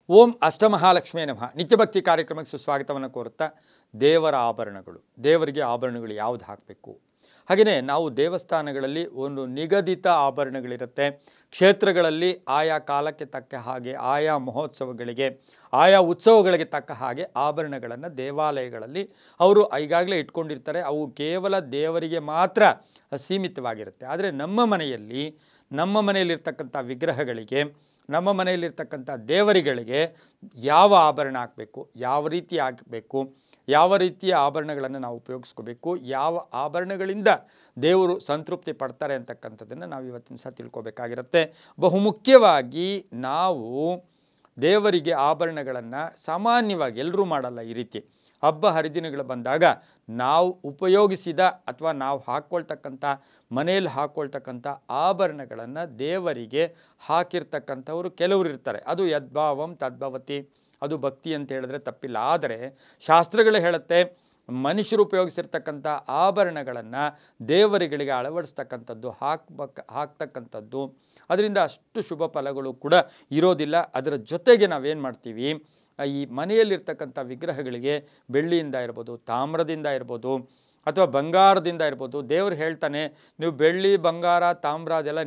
ಓಂ ಅಷ್ಟಮಹಾಲಕ್ಷ್ಮೇ ನಮಃ. ನಿತ್ಯಭಕ್ತಿ ಕಾರ್ಯಕ್ರಮಕ್ಕೆ ಸುಸ್ವಾಗತವನ್ನು ಕೋರುತ್ತಾ, ದೇವರ ಆಭರಣಗಳು, ದೇವರಿಗೆ ಆಭರಣಗಳು ಯಾವುದು ಹಾಕಬೇಕು, ಹಾಗೆಯೇ ನಾವು ದೇವಸ್ಥಾನಗಳಲ್ಲಿ ಒಂದು ನಿಗದಿತ ಆಭರಣಗಳಿರುತ್ತೆ. ಕ್ಷೇತ್ರಗಳಲ್ಲಿ ಆಯಾ ಕಾಲಕ್ಕೆ ತಕ್ಕ ಹಾಗೆ, ಆಯಾ ಮಹೋತ್ಸವಗಳಿಗೆ, ಆಯಾ ಉತ್ಸವಗಳಿಗೆ ತಕ್ಕ ಹಾಗೆ ಆಭರಣಗಳನ್ನು ದೇವಾಲಯಗಳಲ್ಲಿ ಅವರು ಈಗಾಗಲೇ ಇಟ್ಕೊಂಡಿರ್ತಾರೆ. ಅವು ಕೇವಲ ದೇವರಿಗೆ ಮಾತ್ರ ಸೀಮಿತವಾಗಿರುತ್ತೆ. ಆದರೆ ನಮ್ಮ ಮನೆಯಲ್ಲಿರ್ತಕ್ಕಂಥ ವಿಗ್ರಹಗಳಿಗೆ, ನಮ್ಮ ಮನೆಯಲ್ಲಿರ್ತಕ್ಕಂಥ ದೇವರುಗಳಿಗೆ ಯಾವ ಆಭರಣ ಹಾಕಬೇಕು, ಯಾವ ರೀತಿ ಹಾಕಬೇಕು, ಯಾವ ರೀತಿಯ ಆಭರಣಗಳನ್ನು ನಾವು ಉಪಯೋಗಿಸ್ಕೋಬೇಕು, ಯಾವ ಆಭರಣಗಳಿಂದ ದೇವರು ಸಂತೃಪ್ತಿ ಪಡ್ತಾರೆ ಅಂತಕ್ಕಂಥದ್ದನ್ನು ನಾವು ಇವತ್ತಿನ ಸಹ ತಿಳ್ಕೊಬೇಕಾಗಿರುತ್ತೆ. ಬಹುಮುಖ್ಯವಾಗಿ ನಾವು ದೇವರಿಗೆ ಆಭರಣಗಳನ್ನು ಸಾಮಾನ್ಯವಾಗಿ ಎಲ್ಲರೂ ಮಾಡಲ್ಲ. ಈ ರೀತಿ ಹಬ್ಬ ಹರಿದಿನಗಳು ಬಂದಾಗ ನಾವು ಉಪಯೋಗಿಸಿದ ಅಥವಾ ನಾವು ಹಾಕ್ಕೊಳ್ತಕ್ಕಂಥ ಮನೆಯಲ್ಲಿ ಹಾಕ್ಕೊಳ್ತಕ್ಕಂಥ ಆಭರಣಗಳನ್ನು ದೇವರಿಗೆ ಹಾಕಿರ್ತಕ್ಕಂಥವರು ಕೆಲವರು ಇರ್ತಾರೆ. ಅದು ಯದ್ಭಾವಂ ತದ್ಭವತಿ, ಅದು ಭಕ್ತಿ ಅಂತ ಹೇಳಿದ್ರೆ ತಪ್ಪಿಲ್ಲ. ಆದರೆ ಶಾಸ್ತ್ರಗಳು ಹೇಳುತ್ತೆ, ಮನುಷ್ಯರು ಉಪಯೋಗಿಸಿರ್ತಕ್ಕಂಥ ಆಭರಣಗಳನ್ನು ದೇವರುಗಳಿಗೆ ಅಳವಡಿಸ್ತಕ್ಕಂಥದ್ದು, ಹಾಕ್ತಕ್ಕಂಥದ್ದು, ಅದರಿಂದ ಅಷ್ಟು ಶುಭ ಫಲಗಳು ಕೂಡ ಇರೋದಿಲ್ಲ. ಅದರ ಜೊತೆಗೆ ನಾವೇನು ಮಾಡ್ತೀವಿ, ಈ ಮನೆಯಲ್ಲಿರ್ತಕ್ಕಂಥ ವಿಗ್ರಹಗಳಿಗೆ ಬೆಳ್ಳಿಯಿಂದ ಇರ್ಬೋದು, ತಾಮ್ರದಿಂದ ಇರ್ಬೋದು, ಅಥವಾ ಬಂಗಾರದಿಂದ ಇರ್ಬೋದು, ದೇವರು ಹೇಳ್ತಾನೆ, ನೀವು ಬೆಳ್ಳಿ ಬಂಗಾರ ತಾಮ್ರ ಅದೆಲ್ಲ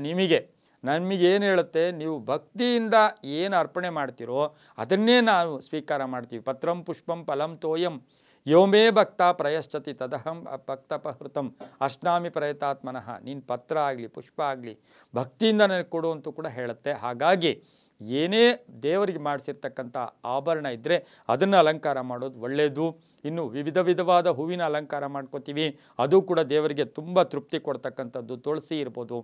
ನಮಗೇನು ಹೇಳುತ್ತೆ, ನೀವು ಭಕ್ತಿಯಿಂದ ಏನು ಅರ್ಪಣೆ ಮಾಡ್ತೀರೋ ಅದನ್ನೇ ನಾವು ಸ್ವೀಕಾರ ಮಾಡ್ತೀವಿ. ಪತ್ರಂ ಪುಷ್ಪಂ ಫಲಂ ತೋಯಂ ಯೋಮೇ ಭಕ್ತ ಪ್ರಯಶ್ಚತಿ ತದಹಂ ಭಕ್ತಪಹೃತಂ ಅಶ್ನಾಮಿ ಪ್ರಯತಾತ್ಮನಃ. ನೀನು ಪತ್ರ ಆಗಲಿ ಪುಷ್ಪ ಆಗಲಿ ಭಕ್ತಿಯಿಂದ ನನಗೆ ಕೊಡು ಅಂತೂ ಕೂಡ ಹೇಳುತ್ತೆ. ಹಾಗಾಗಿ ಏನೇ ದೇವರಿಗೆ ಮಾಡಿಸಿರ್ತಕ್ಕಂಥ ಆಭರಣ ಇದ್ದರೆ ಅದನ್ನು ಅಲಂಕಾರ ಮಾಡೋದು ಒಳ್ಳೆಯದು. ಇನ್ನು ವಿಧವಾದ ಹೂವಿನ ಅಲಂಕಾರ ಮಾಡ್ಕೋತೀವಿ, ಅದು ಕೂಡ ದೇವರಿಗೆ ತುಂಬ ತೃಪ್ತಿ ಕೊಡ್ತಕ್ಕಂಥದ್ದು. ತುಳಸಿ ಇರ್ಬೋದು,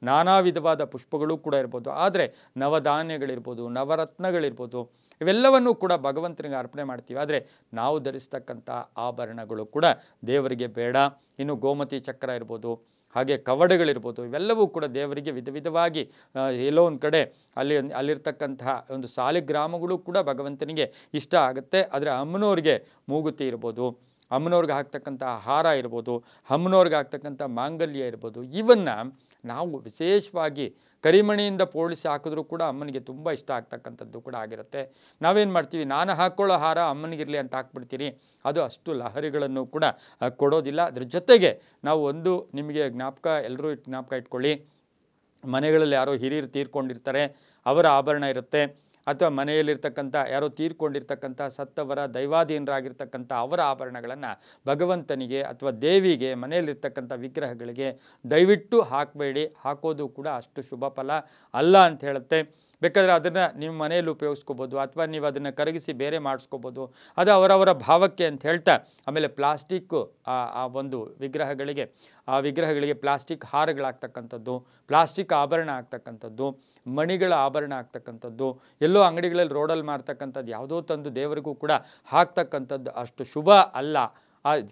ನಾನಾ ವಿಧವಾದ ಪುಷ್ಪಗಳು ಕೂಡ ಇರ್ಬೋದು. ಆದರೆ ನವಧಾನ್ಯಗಳಿರ್ಬೋದು, ನವರತ್ನಗಳಿರ್ಬೋದು, ಇವೆಲ್ಲವನ್ನೂ ಕೂಡ ಭಗವಂತನಿಗೆ ಅರ್ಪಣೆ ಮಾಡ್ತೀವಿ. ಆದರೆ ನಾವು ಧರಿಸ್ತಕ್ಕಂಥ ಆಭರಣಗಳು ಕೂಡ ದೇವರಿಗೆ ಬೇಡ. ಇನ್ನು ಗೋಮತಿ ಚಕ್ರ ಇರ್ಬೋದು, ಹಾಗೆ ಕವಡಗಳಿರ್ಬೋದು, ಇವೆಲ್ಲವೂ ಕೂಡ ದೇವರಿಗೆ ವಿಧವಾಗಿ ಎಲ್ಲೋ ಒಂದು ಕಡೆ ಅಲ್ಲಿರ್ತಕ್ಕಂತಹ ಒಂದು ಸಾಲಿಗ್ರಾಮಗಳು ಕೂಡ ಭಗವಂತನಿಗೆ ಇಷ್ಟ ಆಗುತ್ತೆ. ಆದರೆ ಅಮ್ಮನವ್ರಿಗೆ ಮೂಗುತಿ ಇರ್ಬೋದು, ಅಮ್ಮನವ್ರಿಗೆ ಹಾಕ್ತಕ್ಕಂಥ ಹಾರ ಇರ್ಬೋದು, ಅಮ್ಮನವ್ರಿಗೆ ಹಾಕ್ತಕ್ಕಂಥ ಮಾಂಗಲ್ಯ ಇರ್ಬೋದು, ಇವನ್ನು ನಾವು ವಿಶೇಷವಾಗಿ ಕರಿಮಣಿಯಿಂದ ಪೋಣಿಸಿ ಹಾಕಿದ್ರೂ ಕೂಡ ಅಮ್ಮನಿಗೆ ತುಂಬ ಇಷ್ಟ ಆಗ್ತಕ್ಕಂಥದ್ದು ಕೂಡ ಆಗಿರುತ್ತೆ. ನಾವೇನು ಮಾಡ್ತೀವಿ, ನಾನು ಹಾಕ್ಕೊಳ್ಳೋ ಹಾರ ಅಮ್ಮನಿಗಿರಲಿ ಅಂತ ಹಾಕ್ಬಿಡ್ತೀರಿ, ಅದು ಅಷ್ಟು ಲಹರಿಗಳನ್ನು ಕೂಡ ಕೊಡೋದಿಲ್ಲ. ಅದ್ರ ಜೊತೆಗೆ ನಾವು ಒಂದು ನಿಮಗೆ ಎಲ್ಲರೂ ಜ್ಞಾಪಕ ಇಟ್ಕೊಳ್ಳಿ, ಮನೆಗಳಲ್ಲಿ ಯಾರೋ ಹಿರಿಯರು ತೀರ್ಕೊಂಡಿರ್ತಾರೆ, ಅವರ ಆಭರಣ ಇರುತ್ತೆ, ಅಥವಾ ಮನೆಯಲ್ಲಿರ್ತಕ್ಕಂಥ ಯಾರೋ ತೀರ್ಕೊಂಡಿರ್ತಕ್ಕಂಥ ಸತ್ತವರ ದೈವಾಧೀನರಾಗಿರ್ತಕ್ಕಂಥ ಅವರ ಆಭರಣಗಳನ್ನು ಭಗವಂತನಿಗೆ ಅಥವಾ ದೇವಿಗೆ ಮನೆಯಲ್ಲಿರ್ತಕ್ಕಂಥ ವಿಗ್ರಹಗಳಿಗೆ ದಯವಿಟ್ಟು ಹಾಕಬೇಡಿ. ಹಾಕೋದು ಕೂಡ ಅಷ್ಟು ಶುಭ ಫಲ ಅಲ್ಲ ಅಂತ ಹೇಳುತ್ತೆ. ಬೇಕಾದರೆ ಅದನ್ನು ನಿಮ್ಮ ಮನೆಯಲ್ಲಿ ಉಪಯೋಗಿಸ್ಕೋಬೋದು, ಅಥವಾ ನೀವು ಅದನ್ನು ಕರಗಿಸಿ ಬೇರೆ ಮಾಡಿಸ್ಕೋಬೋದು, ಅದು ಅವರವರ ಭಾವಕ್ಕೆ ಅಂತ ಹೇಳ್ತಾ. ಆಮೇಲೆ ಪ್ಲಾಸ್ಟಿಕ್ಕು ಆ ಒಂದು ವಿಗ್ರಹಗಳಿಗೆ ಪ್ಲಾಸ್ಟಿಕ್ ಹಾರಗಳಾಗ್ತಕ್ಕಂಥದ್ದು, ಪ್ಲಾಸ್ಟಿಕ್ ಆಭರಣ ಆಗ್ತಕ್ಕಂಥದ್ದು, ಮಣಿಗಳ ಆಭರಣ ಆಗ್ತಕ್ಕಂಥದ್ದು, ಎಲ್ಲೋ ಅಂಗಡಿಗಳಲ್ಲಿ ರೋಡಲ್ಲಿ ಮಾರ್ತಕ್ಕಂಥದ್ದು ಯಾವುದೋ ತಂದು ದೇವರಿಗೂ ಕೂಡ ಹಾಕ್ತಕ್ಕಂಥದ್ದು ಅಷ್ಟು ಶುಭ ಅಲ್ಲ.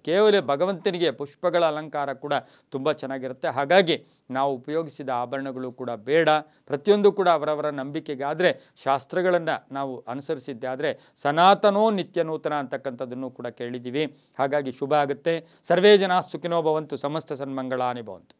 ಕೇವಲ ಭಗವಂತನಿಗೆ ಪುಷ್ಪಗಳ ಅಲಂಕಾರ ಕೂಡ ತುಂಬ ಚೆನ್ನಾಗಿರುತ್ತೆ. ಹಾಗಾಗಿ ನಾವು ಉಪಯೋಗಿಸಿದ ಆಭರಣಗಳು ಕೂಡ ಬೇಡ. ಪ್ರತಿಯೊಂದು ಕೂಡ ಅವರವರ ನಂಬಿಕೆಗೆ. ಆದರೆ ಶಾಸ್ತ್ರಗಳನ್ನು ನಾವು ಅನುಸರಿಸಿದ್ದೆ ಆದರೆ ಸನಾತನೋ ನಿತ್ಯ ನೂತನ ಅಂತಕ್ಕಂಥದ್ದನ್ನು ಕೂಡ ಕೇಳಿದ್ದೀವಿ. ಹಾಗಾಗಿ ಶುಭ ಆಗುತ್ತೆ. ಸರ್ವೇ ಜನ ಸುಖಿನೋ ಭವಂತು, ಸಮಸ್ತ ಸನ್ಮಂಗಳಾನಿ ಭವಂತು.